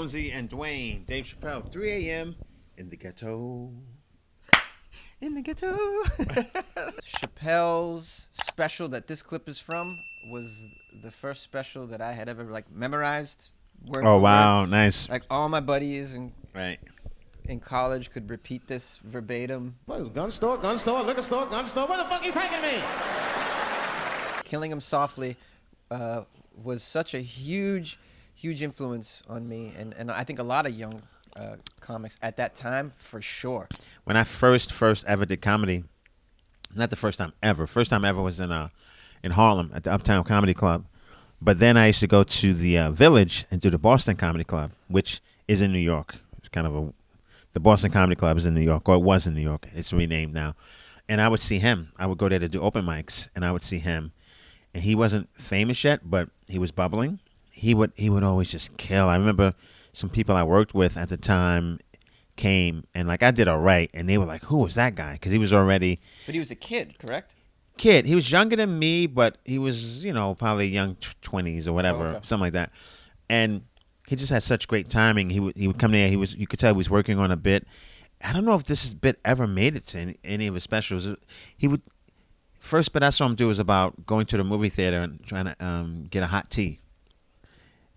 Jonesy and Dwayne. Dave Chappelle, 3 a.m. in the ghetto. In the ghetto. Chappelle's special that this clip is from was the first special that I had ever memorized. Word Oh, for wow. word. Nice. Like all my buddies Right. in college could repeat this verbatim. Gun store, liquor store, gun store. Where the fuck you taking me? Killing Him Softly was such a huge influence on me, and I think a lot of young comics at that time, for sure. When I first ever did comedy, not the first time ever. First time ever was in Harlem at the Uptown Comedy Club. But then I used to go to the Village and do the Boston Comedy Club, which is in New York. It's kind of the Boston Comedy Club is in New York, or it was in New York. It's renamed now. And I would see him. I would go there to do open mics, and I would see him. And he wasn't famous yet, but he was bubbling. He would always just kill. I remember some people I worked with at the time came, and I did all right, and they were like, who was that guy? Because he was already... But he was a kid, correct? Kid. He was younger than me, but he was, probably young 20s or whatever, okay. Something like that. And he just had such great timing. He would come there. You could tell he was working on a bit. I don't know if this bit ever made it to any of his specials. First bit I saw him do was about going to the movie theater and trying to get a hot tea.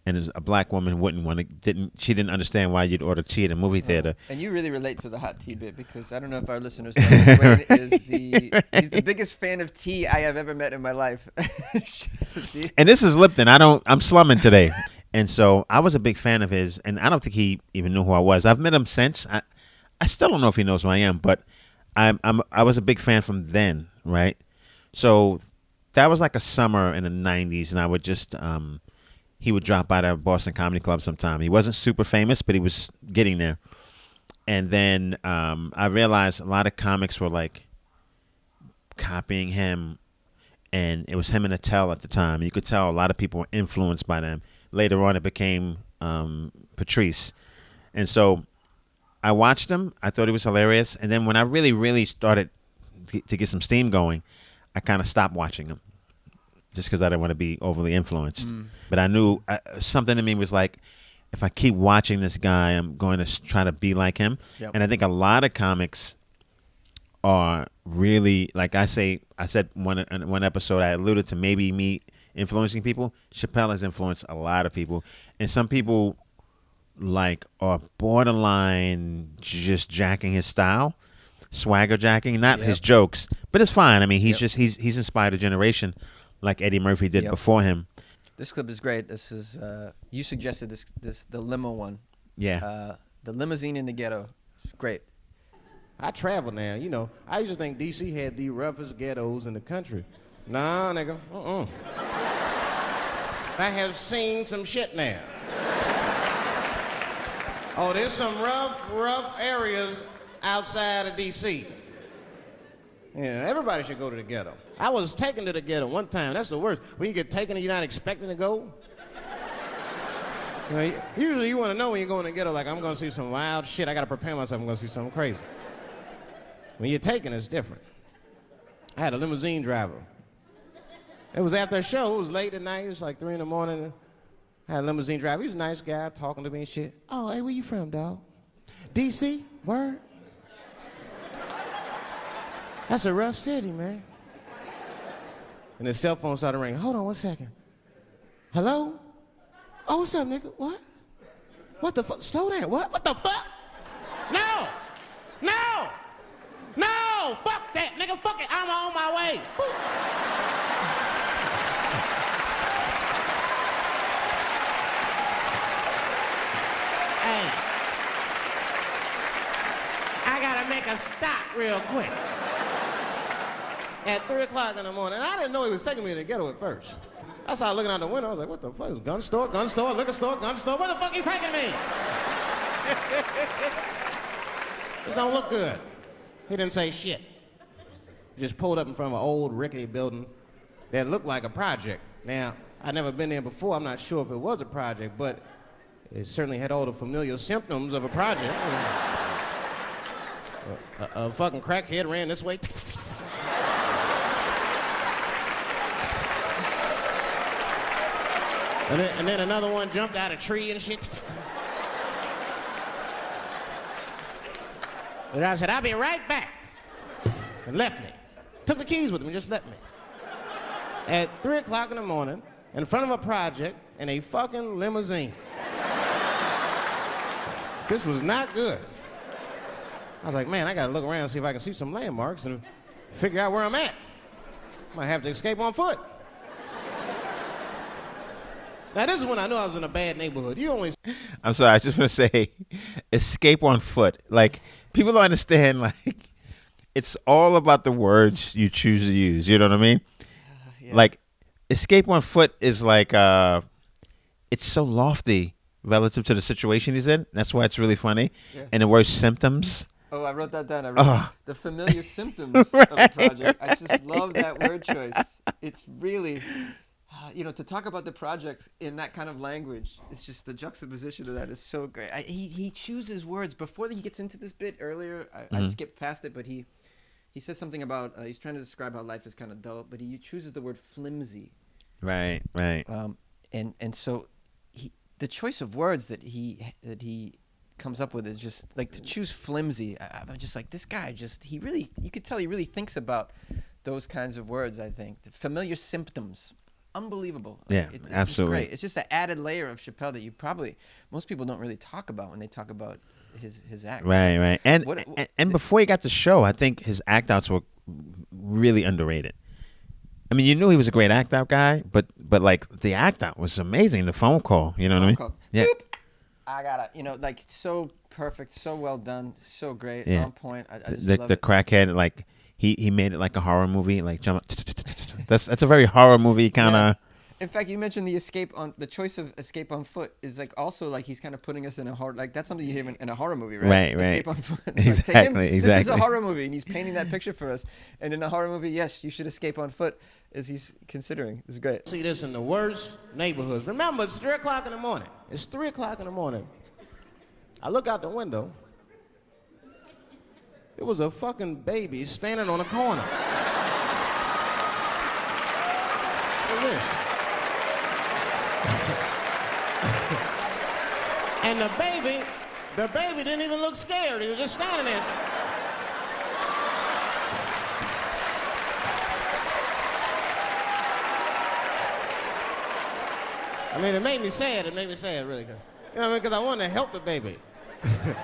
And a black woman she didn't understand why you'd order tea at a movie theater. And you really relate to the hot tea bit, because I don't know if our listeners know, Dwayne he's the biggest fan of tea I have ever met in my life. See? And this is Lipton. I'm slumming today. And so I was a big fan of his, and I don't think he even knew who I was. I've met him since. I still don't know if he knows who I am, but I was a big fan from then, right? So that was like a summer in the 90s, and I would just... he would drop by the Boston Comedy Club sometime. He wasn't super famous, but he was getting there. And then I realized a lot of comics were copying him, and it was him and Attell at the time. You could tell a lot of people were influenced by them. Later on, it became Patrice. And so I watched him. I thought he was hilarious. And then when I really, really started to get some steam going, I kind of stopped watching him. Just because I didn't want to be overly influenced. But I knew something in me was like, if I keep watching this guy, I'm going to try to be like him. Yep. And I think a lot of comics are really, like I said one episode, I alluded to maybe me influencing people. Chappelle has influenced a lot of people. And some people are borderline just jacking his style, swagger jacking, not his jokes. But it's fine. I mean, he's inspired a generation. Like Eddie Murphy did before him. This clip is great. This is you suggested the limo one. Yeah. The limousine in the ghetto. It's great. I travel now, I used to think D.C. had the roughest ghettos in the country. Nah, nigga, I have seen some shit now. Oh, there's some rough areas outside of D.C. Yeah, everybody should go to the ghetto. I was taken to the ghetto one time. That's the worst. When you get taken and you're not expecting to go. Usually you want to know when you're going to the ghetto, like, I'm going to see some wild shit. I got to prepare myself. I'm going to see something crazy. When you're taken, it's different. I had a limousine driver. It was after a show. It was late at night. It was like 3 in the morning. I had a limousine driver. He was a nice guy talking to me and shit. Oh, hey, where you from, dog? D.C.? Word? That's a rough city, man. And his cell phone started ringing. Hold on 1 second. Hello? Oh, what's up, nigga? What? What the fuck? Slow down. What? What the fuck? No! No! No! Fuck that, nigga. Fuck it. I'm on my way. Hey. I gotta make a stop real quick. At 3 o'clock in the morning. I didn't know he was taking me to the ghetto at first. I started looking out the window. I was like, what the fuck? Gun store, liquor store, gun store. Where the fuck are you taking me? This don't look good. He didn't say shit. He just pulled up in front of an old rickety building that looked like a project. Now, I'd never been there before. I'm not sure if it was a project, but it certainly had all the familiar symptoms of a project. A fucking crackhead ran this way. And then another one jumped out of a tree and shit. The driver said, I'll be right back. And left me. Took the keys with him and just left me. At 3 o'clock in the morning, in front of a project, in a fucking limousine. This was not good. I was like, man, I gotta look around and see if I can see some landmarks and figure out where I'm at. Might have to escape on foot. Now, this is when I knew I was in a bad neighborhood. You only... I'm sorry, I just want to say, escape on foot. Like, people don't understand, like, it's all about the words you choose to use. You know what I mean? Yeah. Like, escape on foot is like, it's so lofty relative to the situation he's in. That's why it's really funny. Yeah. And the word symptoms. Oh, I wrote that down. I wrote the familiar symptoms of the project. I just love that word choice. It's really, to talk about the projects in that kind of language, it's just the juxtaposition of that is so great. He chooses words. Before he gets into this bit earlier, I skipped past it, but he says something about, he's trying to describe how life is kind of dull, but he chooses the word flimsy. Right. And so the choice of words that he comes up with is just like to choose flimsy. I'm just like, this guy you could tell he really thinks about those kinds of words. I think the familiar symptoms, unbelievable. Yeah, it's absolutely. just great. It's just an added layer of Chappelle that most people don't really talk about when they talk about his act. Right. And before he got the show, I think his act outs were really underrated. I mean, you knew he was a great act out guy, but like the act out was amazing. The phone call, you know what I mean? Call. Yeah. Boop. I gotta, like so perfect, so well done, so great, on point. I just love the it. crackhead, like he made it like a horror movie, like jump. That's a very horror movie kind of. In fact, you mentioned the choice of escape on foot is like also like he's kind of putting us in a horror, like that's something you hear in a horror movie, right? Right. Escape on foot. Exactly, like, to him, exactly. This is a horror movie, and he's painting that picture for us. And in a horror movie, yes, you should escape on foot, as he's considering. It's great. See this in the worst neighborhoods. Remember, it's 3 o'clock in the morning. It's 3 o'clock in the morning. I look out the window. It was a fucking baby standing on a corner. Look at this. And the baby didn't even look scared. He was just standing there. I mean, it made me sad. It made me sad, really. You know what I mean? Because I wanted to help the baby. I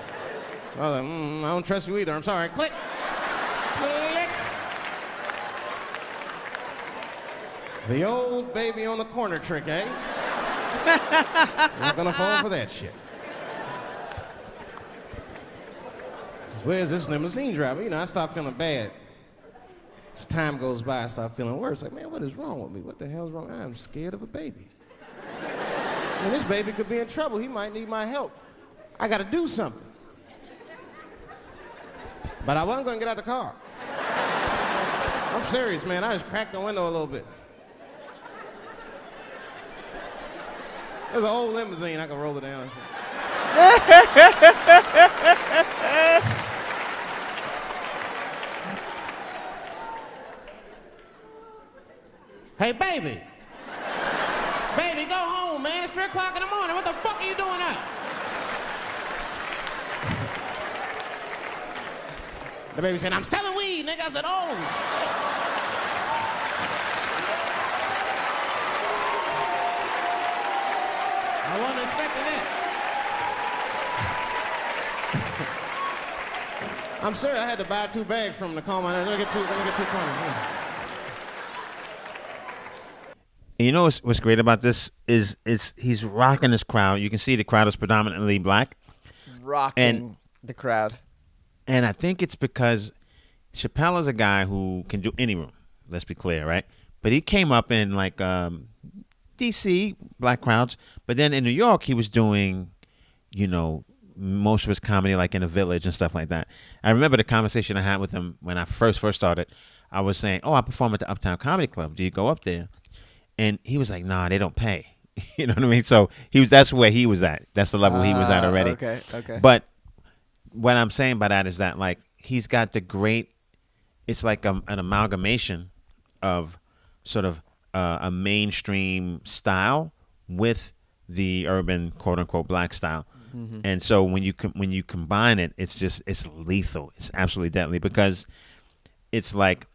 was like, I don't trust you either. I'm sorry. Click. Click. The old baby on the corner trick, eh? Not gonna fall for that shit. Where's this limousine driver? I start feeling bad. As time goes by, I start feeling worse. Like, man, what is wrong with me? What the hell's wrong? I'm scared of a baby. And this baby could be in trouble. He might need my help. I gotta do something. But I wasn't gonna get out the car. I'm serious, man. I just cracked the window a little bit. There's an old limousine. I can roll it down. Hey, baby. Baby, go home, man. It's 3 o'clock in the morning. What the fuck are you doing out? The baby said, I'm selling weed, nigga. I said, oh, shit. I wasn't expecting that. I'm sorry, I had to buy 2 bags from him to calm my nerves. Let me get 220. And you know what's great about this is he's rocking this crowd. You can see the crowd is predominantly black. Rocking the crowd. And I think it's because Chappelle is a guy who can do any room. Let's be clear, right? But he came up in like D.C. black crowds, but then in New York he was doing, most of his comedy like in a village and stuff like that. I remember the conversation I had with him when I first started. I was saying, I perform at the Uptown Comedy Club. Do you go up there? And he was like, nah, they don't pay. You know what I mean? So that's where he was at. That's the level he was at already. Okay. But what I'm saying by that is that like he's got the great, it's like an amalgamation of sort of a mainstream style with the urban quote unquote black style. And so when you combine it, it's lethal. It's absolutely deadly because it's like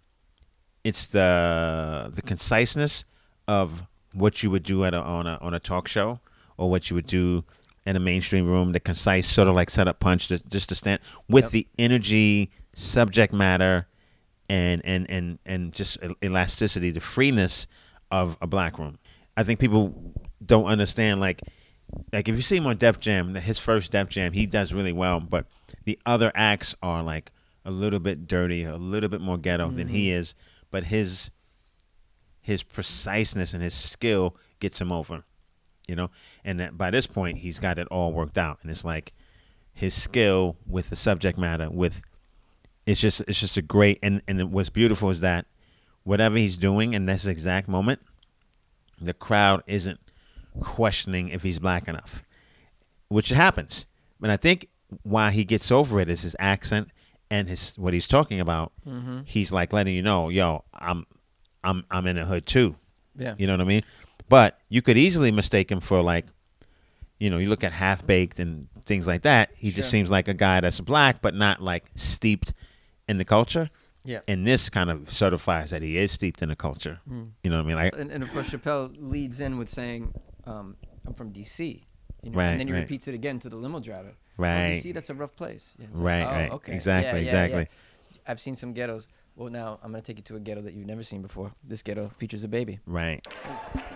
it's the conciseness of what you would do on a talk show or what you would do in a mainstream room. The concise sort of like setup punch, just to stand with the energy, subject matter, and just elasticity, the freeness of a black room. I think people don't understand like if you see him on Def Jam, his first Def Jam, he does really well, but the other acts are like a little bit dirty, a little bit more ghetto than he is, but his preciseness and his skill gets him over, and that by this point he's got it all worked out, and it's like his skill with the subject matter it's just a great, and what's beautiful is that whatever he's doing in this exact moment, the crowd isn't questioning if he's black enough, which happens. But I think why he gets over it is his accent and what he's talking about. He's like letting you know, yo, I'm in the hood too. Yeah. You know what I mean? But you could easily mistake him for like, you look at Half Baked and things like that. He just seems like a guy that's black, but not like steeped in the culture. Yeah. And this kind of certifies that he is steeped in the culture. You know what I mean? Like, and of course, Chappelle leads in with saying, I'm from D.C. Right, and then he right. repeats it again to the limo driver. Right. Oh, D.C., that's a rough place. Yeah, it's Right, like, right. Okay. Exactly, Yeah, exactly. yeah. I've seen some ghettos. Well, now I'm going to take you to a ghetto that you've never seen before. This ghetto features a baby. right.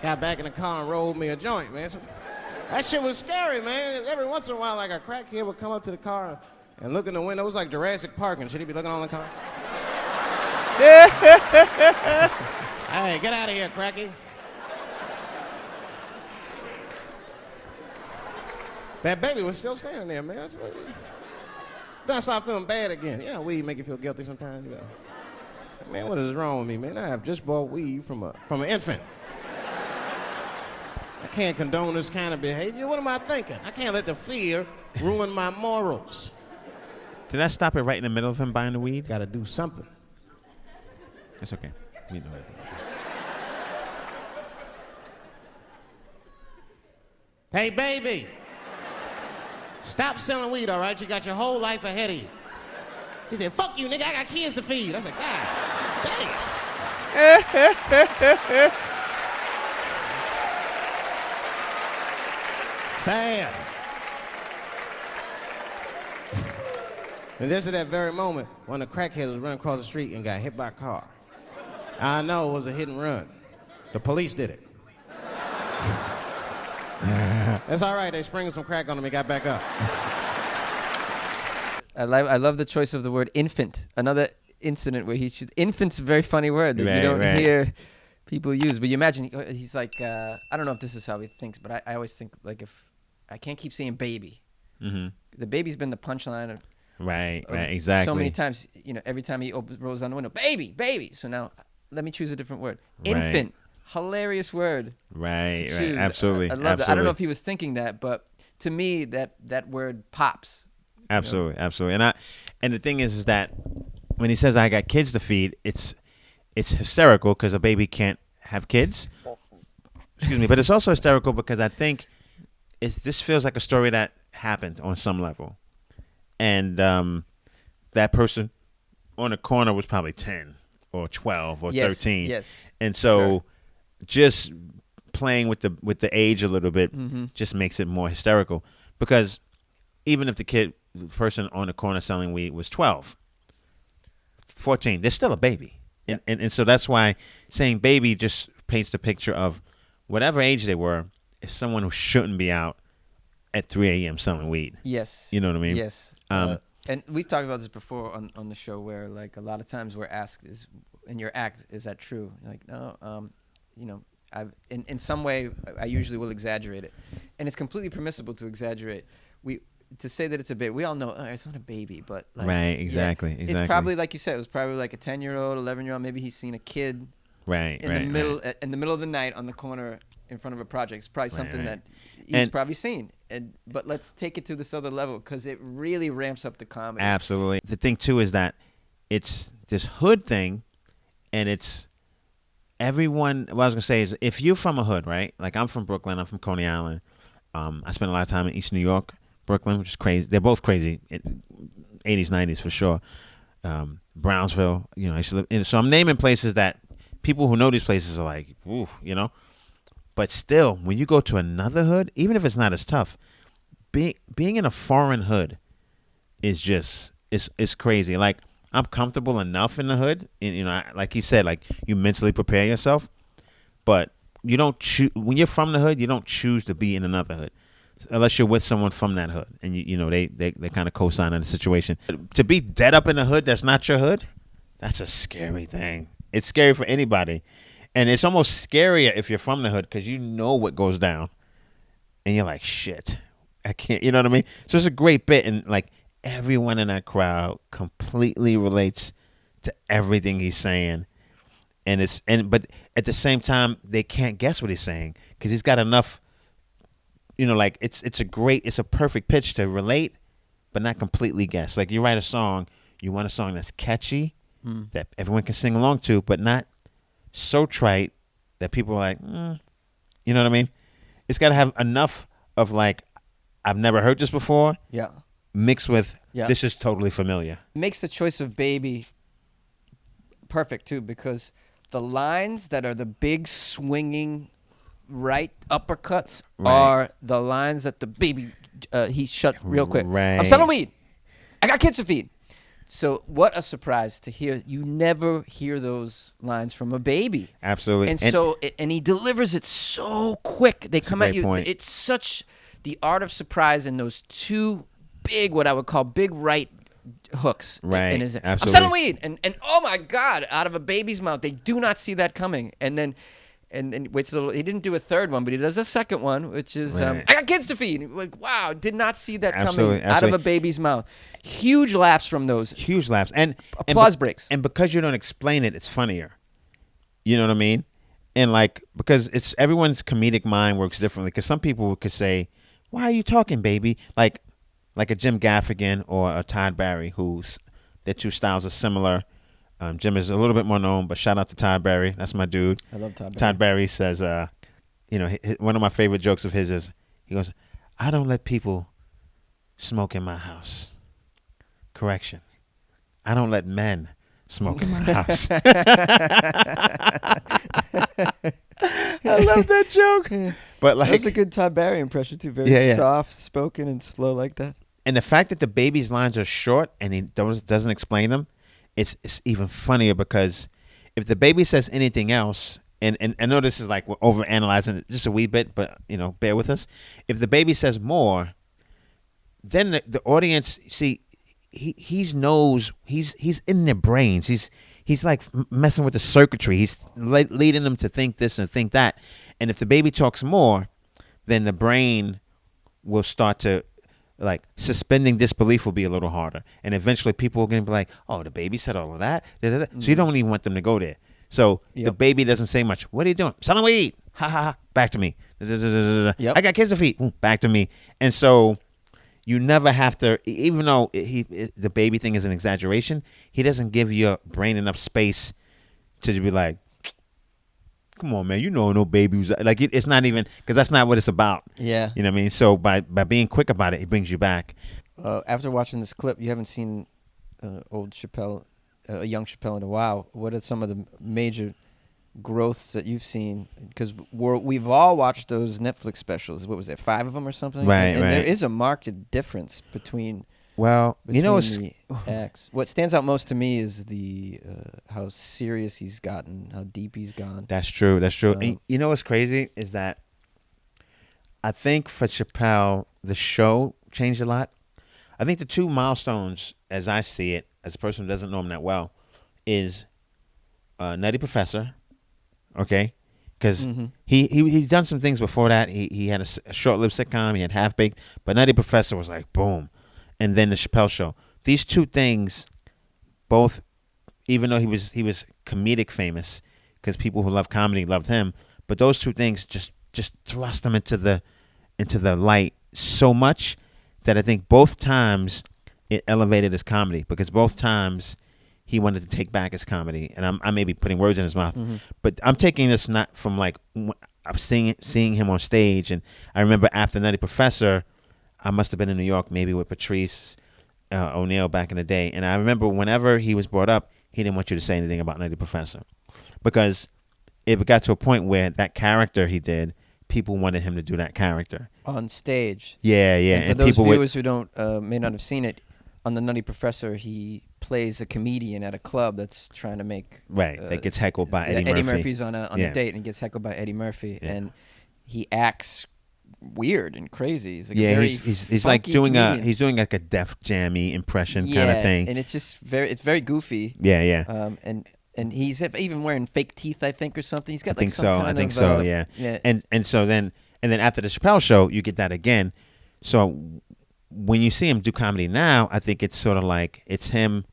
Got back in the car and rolled me a joint, man. That shit was scary, man. Every once in a while, like a crackhead would come up to the car and look in the window. It was like Jurassic Park and shit. He'd be looking on the car. Hey, get out of here, cracky. That baby was still standing there, man. Then I started feeling bad again. Yeah, weed make you feel guilty sometimes. Man, what is wrong with me, man? I have just bought weed from an infant. I can't condone this kind of behavior. What am I thinking? I can't let the fear ruin my morals. Did I stop it right in the middle of him buying the weed? Got to do something. It's okay. We know it. Hey, baby. Stop selling weed, all right? You got your whole life ahead of you. He said, fuck you, nigga. I got kids to feed. I said, God damn. Sad. And just at that very moment, one of the crackheads was running across the street and got hit by a car. I know it was a hit and run. The police did it. That's all right. They sprinkled some crack on him and got back up. I love the choice of the word infant. Another incident where infant's a very funny word that you don't hear people use. But you imagine he's like, I don't know if this is how he thinks, but I always think like if I can't keep saying baby. The baby's been the punchline of Right, exactly. so many times, every time he rolls down the window, baby. So now let me choose a different word. Infant, hilarious word. Right, absolutely. I love that. I don't know if he was thinking that, but to me, that word pops. Absolutely. And the thing is that when he says I got kids to feed, it's hysterical because a baby can't have kids. Excuse me, but it's also hysterical because I think this feels like a story that happened on some level. And that person on the corner was probably 10 or 12 or 13. Yes. And so just playing with the age a little bit just makes it more hysterical. Because even if the person on the corner selling weed was 12, 14, they're still a baby. Yeah. And so that's why saying baby just paints the picture of whatever age they were, is someone who shouldn't be out at 3 a.m. selling weed. Yes. You know what I mean? Yes. And we've talked about this before on the show where like a lot of times we're asked in your act, is that true? Like, no, I've in some way I usually will exaggerate it. And it's completely permissible to exaggerate. To say that it's a baby, we all know it's not a baby, but like, right, exactly. It's probably like you said, it was probably like a 10-year-old, 11-year-old, maybe he's seen a kid in the middle of the night on the corner in front of a project. It's probably something that he's probably seen. But let's take it to this other level because it really ramps up the comedy. Absolutely. The thing too is that it's this hood thing, and it's everyone. What I was gonna say is, if you're from a hood, right? Like I'm from Brooklyn, I'm from Coney Island. I spent a lot of time in East New York, Brooklyn, which is crazy. They're both crazy. 80s, 90s for sure. Brownsville, I used to live in. So I'm naming places that people who know these places are like, ooh, But still, when you go to another hood, even if it's not as tough, being in a foreign hood is just it's crazy. Like I'm comfortable enough in the hood, and like he said, like you mentally prepare yourself, but you don't choose when you're from the hood. You don't choose to be in another hood unless you're with someone from that hood, and they kind of co-sign on the situation. To be dead up in the hood that's not your hood, that's a scary thing. It's scary for anybody, and it's almost scarier if you're from the hood because you know what goes down, and you're like, shit, I can't. You know what I mean? So it's a great bit, and like everyone in that crowd completely relates to everything he's saying, but at the same time they can't guess what he's saying because he's got enough. Like it's a perfect pitch to relate, but not completely guess. Like you write a song, you want a song that's catchy, that everyone can sing along to, but not so trite that people are like, you know what I mean? It's got to have enough of like, I've never heard this before. Yeah. Mixed with this is totally familiar. Makes the choice of Baby perfect too, because the lines that are the big swinging right uppercuts are the lines that the Baby he shut real quick. Right. I'm selling weed. I got kids to feed. So what a surprise to hear. You never hear those lines from a Baby. Absolutely. And he delivers it so quick. They come at you. Point. It's such the art of surprise in those two big, what I would call big right hooks. Right. Absolutely. I'm Absolutely. selling weed. And oh my God, out of a Baby's mouth. They do not see that coming. And then waits a little. He didn't do a third one, but he does a second one, which is Right. I got kids to feed. Like, wow, did not see that Absolutely. coming out of a Baby's mouth. Huge laughs from those. Huge laughs. And applause breaks. And because you don't explain it, it's funnier. You know what I mean? And like, because it's everyone's comedic mind works differently. Because some people could say, why are you talking, baby? Like a Jim Gaffigan or a Todd Barry, their two styles are similar. Jim is a little bit more known, but shout out to Todd Barry. That's my dude. I love Todd Barry. Todd Barry says, one of my favorite jokes of his is, he goes, I don't let people smoke in my house. Correction. I don't let men smoke in my house. I love that joke. But like, that's a good Todd Barry impression too. Very soft spoken and slow like that. And the fact that the Baby's lines are short and he doesn't explain them, it's even funnier because if the Baby says anything else, and I know this is like we're overanalyzing it just a wee bit, but bear with us. If the Baby says more, then the audience he knows he's in their brains. He's like messing with the circuitry. He's leading them to think this and think that. And if the Baby talks more, then the brain will start to, like, suspending disbelief will be a little harder. And eventually people are going to be like, oh, the Baby said all of that? So you don't even want them to go there. So the Baby doesn't say much. What are you doing? Selling weed. Ha, ha, ha. Back to me. Yep. I got kids to feed. Back to me. And so you never have to, even though the Baby thing is an exaggeration, he doesn't give your brain enough space to be like, come on, man, no Baby was like, it's not even, because that's not what it's about. Yeah. You know what I mean? So by being quick about it, it brings you back. After watching this clip, you haven't seen old Chappelle, a young Chappelle in a while. What are some of the major growths that you've seen? Because we've all watched those Netflix specials. What was there, 5 of them or something? Right, and right. There is a marked difference between the acts. What stands out most to me is the how serious he's gotten, how deep he's gone. That's true. And you know what's crazy is that I think for Chappelle, the show changed a lot. I think the two milestones, as I see it, as a person who doesn't know him that well, is Nutty Professor, okay? Because he's done some things before that. He had a short-lived sitcom. He had Half Baked, but Nutty Professor was like boom, and then the Chappelle Show. These two things, both, even though he was comedic famous, because people who love comedy loved him, but those two things just thrust him into the light so much that I think both times it elevated his comedy, because both times he wanted to take back his comedy, and I may be putting words in his mouth, but I'm taking this not from like I'm seeing him on stage, and I remember after Nutty Professor, I must have been in New York maybe with Patrice O'Neill back in the day, and I remember whenever he was brought up, he didn't want you to say anything about Nutty Professor, because it got to a point where that character he did, people wanted him to do that character on stage. Yeah, And for and those people viewers who don't may not have seen it, on the Nutty Professor, he plays a comedian at a club that's trying to make that gets heckled by Eddie Murphy. Eddie Murphy's on a date and gets heckled by Eddie Murphy, and he acts weird and crazy. He's like he's like doing comedian. he's doing like a Def Jammy impression kind of thing, and it's just very goofy. And he's even wearing fake teeth, I think, or something. He's got I think so. And so then after the Chappelle show, you get that again. So when you see him do comedy now, I think it's sort of like it's him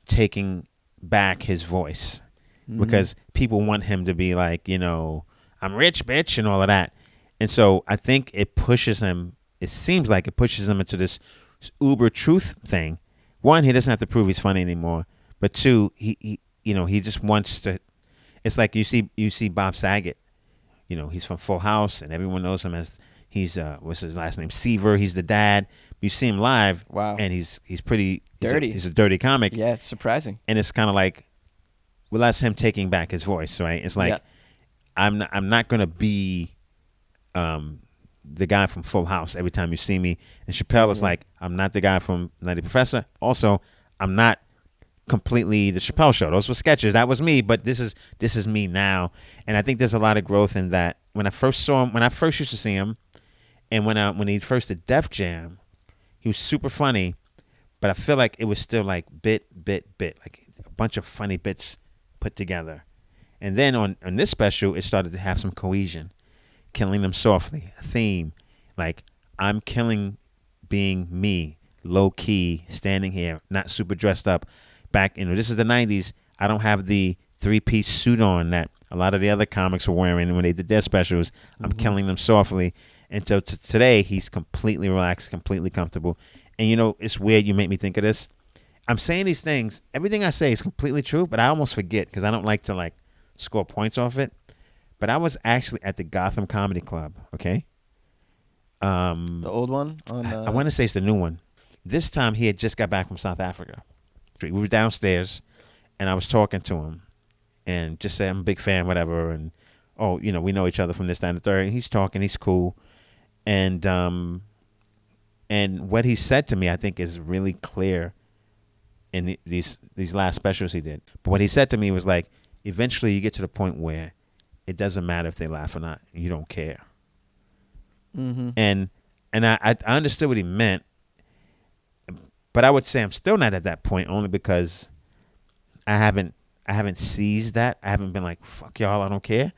taking back his voice, because people want him to be like, I'm rich, bitch, and all of that. And so I think it pushes him. It seems like it pushes him into this uber truth thing. One, he doesn't have to prove he's funny anymore. But two, he just wants to. It's like you see Bob Saget. He's from Full House, and everyone knows him as he's what's his last name? Seaver. He's the dad. You see him live, wow, and he's pretty dirty. He's a dirty comic. Yeah, it's surprising. And it's kind of like, well, that's him taking back his voice, right? It's like I'm not gonna be the guy from Full House every time you see me. And Chappelle is like, I'm not the guy from Nutty Professor. Also, I'm not completely the Chappelle show. Those were sketches. That was me, but this is me now. And I think there's a lot of growth in that. When I first saw him, when I first used to see him, and when he first did Def Jam, he was super funny, but I feel like it was still like bit, like a bunch of funny bits put together. And then on this special, it started to have some cohesion. Killing Them Softly, a theme. Like, I'm killing being me, low key, standing here, not super dressed up. Back, this is the 90s. I don't have the 3-piece suit on that a lot of the other comics were wearing when they did their specials. I'm killing them softly. And so today, he's completely relaxed, completely comfortable. And it's weird you make me think of this. I'm saying these things. Everything I say is completely true, but I almost forget because I don't like to score points off it. But I was actually at the Gotham Comedy Club, okay? The old one? I want to say it's the new one. This time, he had just got back from South Africa. We were downstairs, and I was talking to him, and just said, I'm a big fan, whatever, and, we know each other from this, that, and the third. And he's talking, he's cool. And what he said to me, I think, is really clear in these last specials he did. But what he said to me was like, eventually you get to the point where it doesn't matter if they laugh or not. You don't care. And I understood what he meant, but I would say I'm still not at that point, only because I haven't seized that. I haven't been like, fuck y'all, I don't care.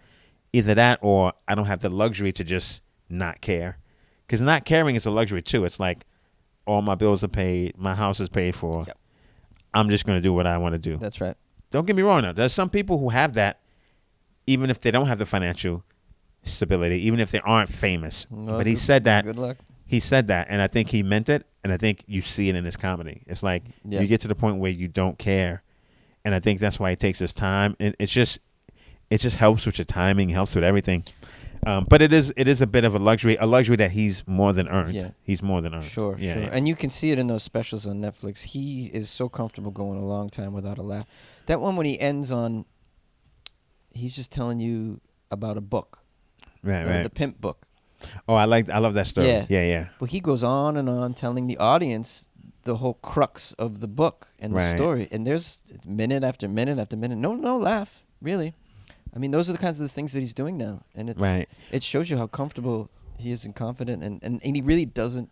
Either that, or I don't have the luxury to just not care. Because not caring is a luxury too. It's like, all my bills are paid, my house is paid for. Yep. I'm just going to do what I want to do. That's right. Don't get me wrong, though. There's some people who have that, even if they don't have the financial stability, even if they aren't famous. No, but he said that. Good luck. He said that, and I think he meant it, and I think you see it in his comedy. It's like you get to the point where you don't care, and I think that's why he takes his time. And it just helps with your timing, helps with everything. But it is a bit of a luxury that he's more than earned. Yeah. He's more than earned. Sure. Yeah. And you can see it in those specials on Netflix. He is so comfortable going a long time without a laugh. That one when he ends on, he's just telling you about a book. Right. The pimp book. Oh, I love that story. Yeah. But he goes on and on telling the audience the whole crux of the book and the story. And there's minute after minute after minute. No laugh, really. I mean, those are the kinds of the things that he's doing now. And it shows you how comfortable he is and confident. And he really doesn't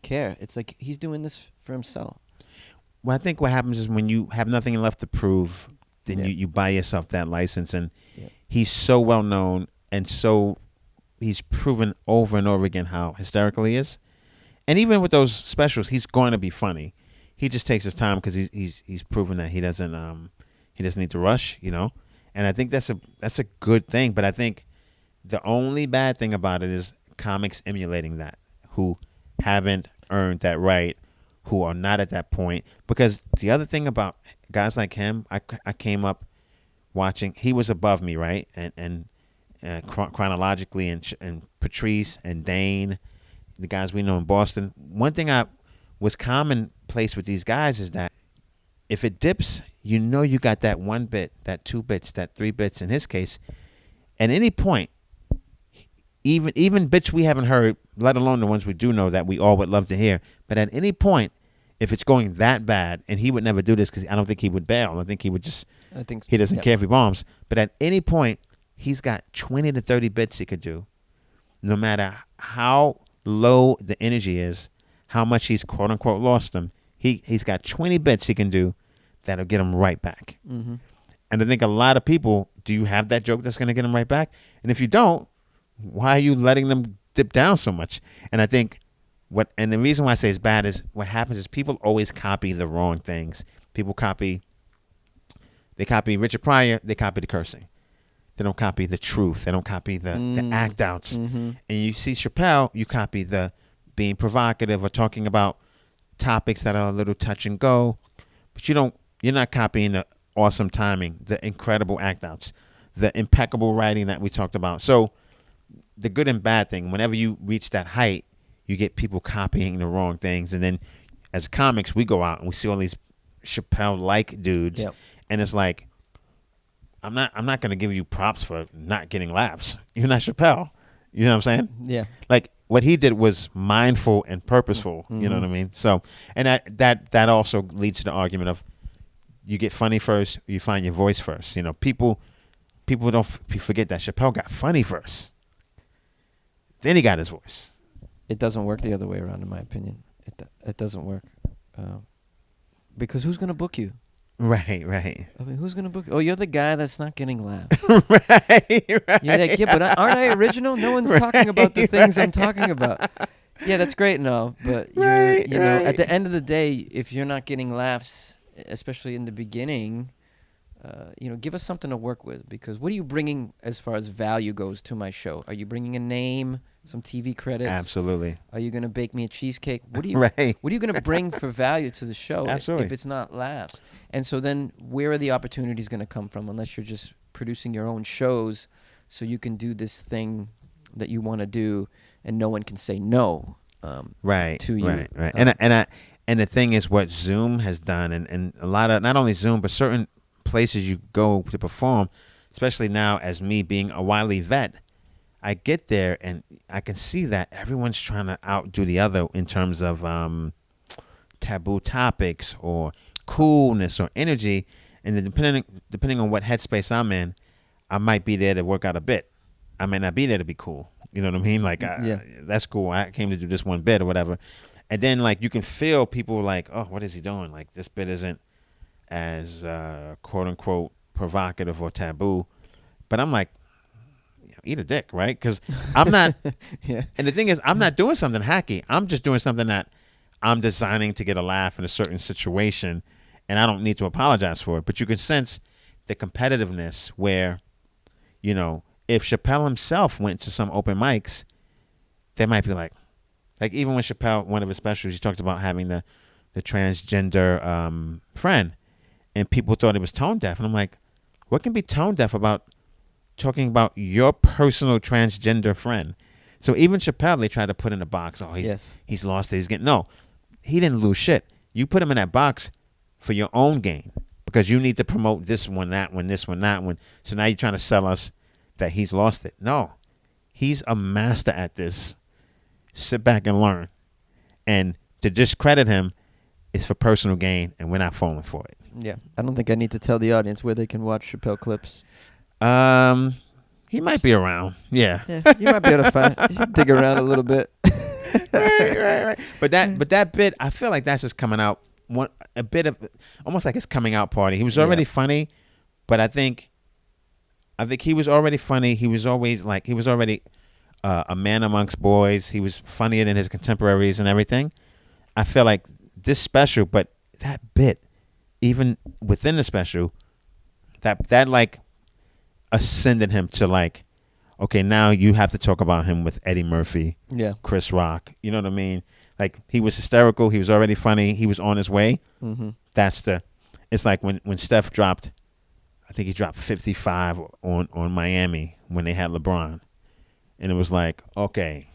care. It's like he's doing this for himself. Well, I think what happens is when you have nothing left to prove, then you buy yourself that license. And he's so well known, and so he's proven over and over again how hysterical he is. And even with those specials, he's going to be funny. He just takes his time because he's proven that he doesn't need to rush, And I think that's a good thing. But I think the only bad thing about it is comics emulating that, who haven't earned that right, who are not at that point. Because the other thing about guys like him, I came up watching. He was above me, right? And chronologically, and Patrice and Dane, the guys we know in Boston, one thing I was commonplace with these guys is that if it dips, you know you got that 1 bit, that 2 bits, that 3 bits in his case. At any point, even bits we haven't heard, let alone the ones we do know that we all would love to hear, but at any point, if it's going that bad, and he would never do this because I don't think he would bail. I think he would just, he doesn't care if he bombs. But at any point, he's got 20 to 30 bits he could do, no matter how low the energy is, how much he's quote unquote lost them. He's got 20 bits he can do that'll get him right back. Mm-hmm. And I think a lot of people, do you have that joke that's going to get him right back? And if you don't, why are you letting them dip down so much? And I think and the reason why I say it's bad is what happens is people always copy the wrong things. People copy Richard Pryor, they copy the cursing. They don't copy the truth. They don't copy the act outs. Mm-hmm. And you see Chappelle, you copy the being provocative or talking about topics that are a little touch and go, but you're not copying the awesome timing, the incredible act outs, the impeccable writing that we talked about. So the good and bad thing, whenever you reach that height, you get people copying the wrong things. And then as comics, we go out and we see all these Chappelle-like dudes. Yep. And it's like, I'm not going to give you props for not getting laughs. You're not Chappelle. You know what I'm saying? Yeah. Like what he did was mindful and purposeful. Mm-hmm. You know what I mean? So, and that also leads to the argument of you get funny first, or you find your voice first. You know, people don't forget that Chappelle got funny first. Then he got his voice. It doesn't work the other way around, in my opinion. It doesn't work. Because who's going to book you? Right. I mean, who's going to book you? Oh, you're the guy that's not getting laughs. right. You're like, yeah, but aren't I original? No one's talking about the things I'm talking about. Yeah, that's great, no. But, at the end of the day, if you're not getting laughs, especially in the beginning, give us something to work with. Because what are you bringing as far as value goes to my show? Are you bringing a name, some TV credits? Absolutely. Are you going to bake me a cheesecake? What are you What are you going to bring for value to the show? Absolutely. If it's not laughs? And so then where are the opportunities going to come from unless you're just producing your own shows so you can do this thing that you want to do and no one can say no to you. Right. And the thing is what Zoom has done and a lot of, not only Zoom, but certain places you go to perform, especially now as me being a wily vet, I get there and I can see that everyone's trying to outdo the other in terms of taboo topics or coolness or energy. And then depending on what headspace I'm in, I might be there to work out a bit. I might not be there to be cool. You know what I mean? Like, that's cool. I came to do this one bit or whatever. And then, like, you can feel people like, oh, what is he doing? Like, this bit isn't as quote-unquote provocative or taboo. But I'm like, eat a dick, right? Because I'm not. Yeah. And the thing is, I'm not doing something hacky. I'm just doing something that I'm designing to get a laugh in a certain situation, and I don't need to apologize for it. But you can sense the competitiveness where, if Chappelle himself went to some open mics, they might be like even when Chappelle, one of his specials, he talked about having the transgender friend, and people thought it was tone deaf. And I'm like, what can be tone deaf about talking about your personal transgender friend? So even Chappelle, they tried to put in a box. Oh, he's lost it. He's getting he didn't lose shit. You put him in that box for your own gain because you need to promote this one, that one, this one, that one. So now you're trying to sell us that he's lost it. No, he's a master at this. Sit back and learn. And to discredit him is for personal gain, and we're not falling for it. Yeah, I don't think I need to tell the audience where they can watch Chappelle clips. He might be around. Yeah, you might be able to find. You should dig around a little bit. right. But that bit, I feel like that's just coming out. A bit of almost like his coming out party. He was already funny, but I think he was already funny. He was already a man amongst boys. He was funnier than his contemporaries and everything. I feel like this special, but that bit, even within the special, that like ascended him to like, okay, now you have to talk about him with Eddie Murphy, Chris Rock. You know what I mean? Like, he was hysterical. He was already funny. He was on his way. Mm-hmm. It's like when Steph dropped, I think he dropped 55 on Miami when they had LeBron. And it was like, okay,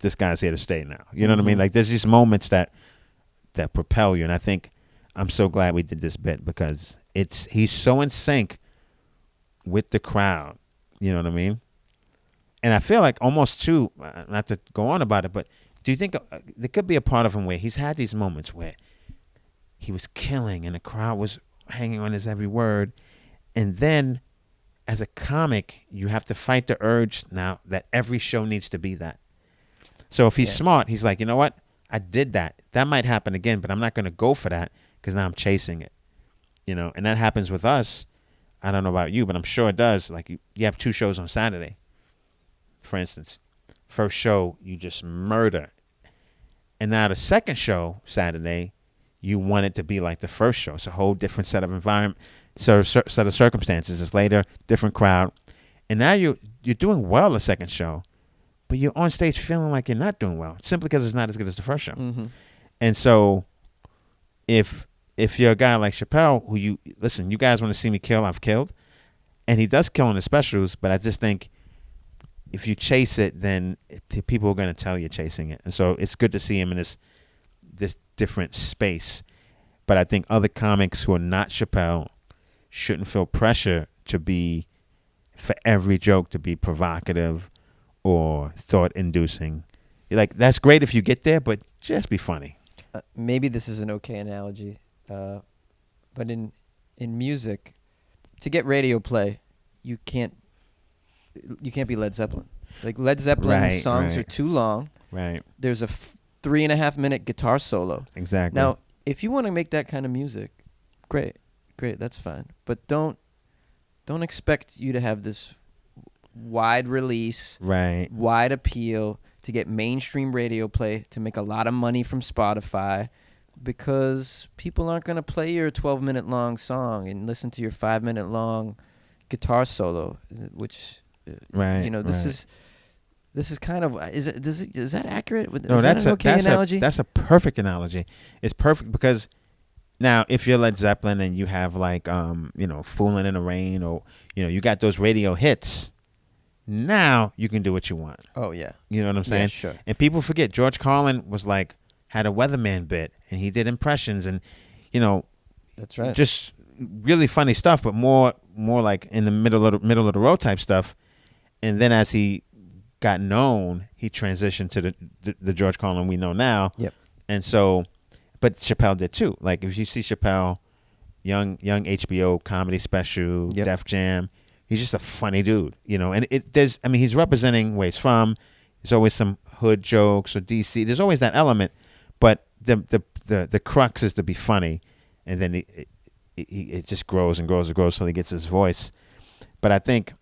this guy's here to stay now. You know what I mean? Like there's these moments that propel you, and I think I'm so glad we did this bit because he's so in sync with the crowd. You know what I mean? And I feel like almost too, not to go on about it, but do you think there could be a part of him where he's had these moments where he was killing and the crowd was hanging on his every word, and then as a comic you have to fight the urge now that every show needs to be that. So if he's smart, he's like, you know what? I did that. That might happen again, but I'm not going to go for that because now I'm chasing it. You know, and that happens with us. I don't know about you, but I'm sure it does. Like you have 2 shows on Saturday, for instance. First show, you just murder. And now the second show, Saturday, you want it to be like the first show. It's a whole different set of environment, set of circumstances. It's later, different crowd. And now you're doing well the second show, but you're on stage feeling like you're not doing well simply because it's not as good as the first show. Mm-hmm. And so if you're a guy like Chappelle, who you guys want to see me kill, I've killed. And he does kill in the specials, but I just think if you chase it, then people are going to tell you're chasing it. And so it's good to see him in this different space. But I think other comics who are not Chappelle shouldn't feel pressure to be, for every joke to be provocative or thought-inducing. You're like, that's great if you get there, but just be funny. Maybe this is an okay analogy, but in music, to get radio play, you can't be Led Zeppelin. Like Led Zeppelin's songs are too long. Right. There's a 3.5-minute guitar solo. Exactly. Now, if you want to make that kind of music, great, that's fine. But don't expect you to have this wide release, wide appeal, to get mainstream radio play, to make a lot of money from Spotify, because people aren't going to play your 12-minute long song and listen to your 5-minute long guitar solo, which this is kind of is that accurate? No, that's an analogy. That's a perfect analogy. It's perfect because now if you're Led Zeppelin and you have like Fooling in the Rain, or you got those radio hits, now you can do what you want. Oh yeah. You know what I'm saying? Yeah, sure. And people forget George Carlin was like had a weatherman bit and he did impressions and that's right. Just really funny stuff, but more like in the middle of the road type stuff. And then as he got known, he transitioned to the George Carlin we know now. Yep. And so, but Chappelle did too. Like if you see Chappelle, young HBO comedy special, Def Jam, he's just a funny dude, And he's representing where he's from. There's always some hood jokes or DC. There's always that element, but the crux is to be funny, and then it just grows and grows and grows till he gets his voice. But I think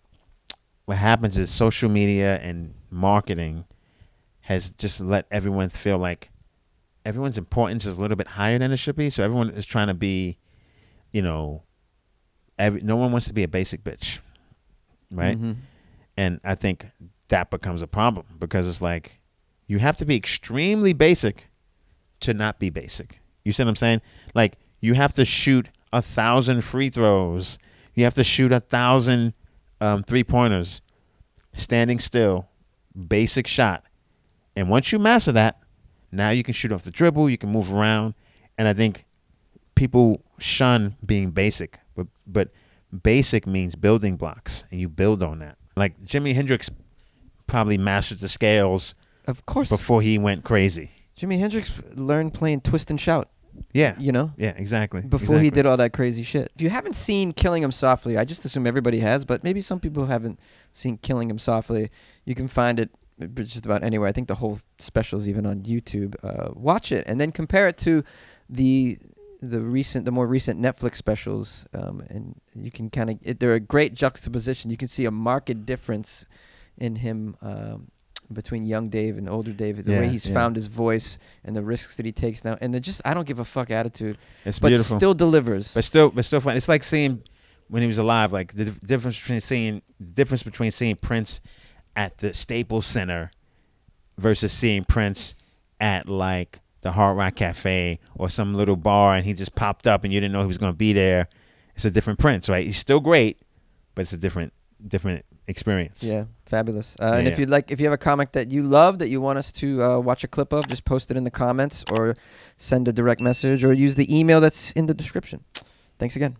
what happens is social media and marketing has just let everyone feel like everyone's importance is a little bit higher than it should be. So everyone is trying to be, no one wants to be a basic bitch, right? Mm-hmm. And I think that becomes a problem because it's like you have to be extremely basic to not be basic. You see what I'm saying? Like you have to shoot 1,000 free throws. You have to shoot 1,000 3-pointers, standing still, basic shot. And once you master that, now you can shoot off the dribble, you can move around. And I think people shun being basic, but basic means building blocks, and you build on that. Like Jimi Hendrix probably mastered the scales, of course, before he went crazy. Jimi Hendrix learned playing twist and shout. Yeah. Yeah, exactly. Before he did all that crazy shit. If you haven't seen Killing Him Softly, I just assume everybody has, but maybe some people haven't seen Killing Him Softly. You can find it just about anywhere. I think the whole special is even on YouTube. Watch it and then compare it to the more recent Netflix specials, and you can they're a great juxtaposition. You can see a marked difference in him between young Dave and older Dave, the way he's found his voice and the risks that he takes now, and the I don't give a fuck attitude. It's but beautiful. Still delivers. But still fun. It's like seeing when he was alive, like the difference between seeing Prince at the Staples Center versus seeing Prince at like the Hard Rock Cafe or some little bar and he just popped up and you didn't know he was going to be there. It's a different Prince, right? He's still great, but it's a different experience. Yeah, fabulous. And Yeah. if you have a comic that you love that you want us to watch a clip of, just post it in the comments or send a direct message or use the email that's in the description. Thanks again.